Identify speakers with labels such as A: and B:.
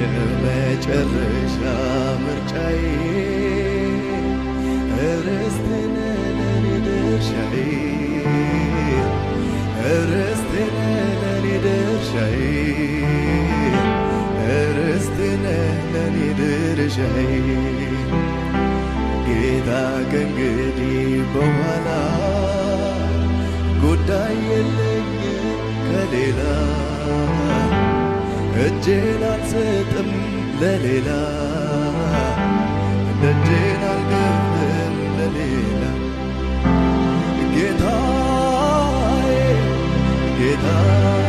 A: የመጨረሻ ምርጫዬ ርስቴ ነህ ለኔ ድርሻዬ ርስቴ ነህ ለኔ ድርሻዬ ርስቴ ነህ ለኔ ድርሻዬ ጌታ ከእንግዲህ በኋላ ጉዳይ የለኝም ከሌላ እጄን አልሰጥም ለሌላ ደጄን አልከፍትም ለሌላ ጌታዬ ጌታዬ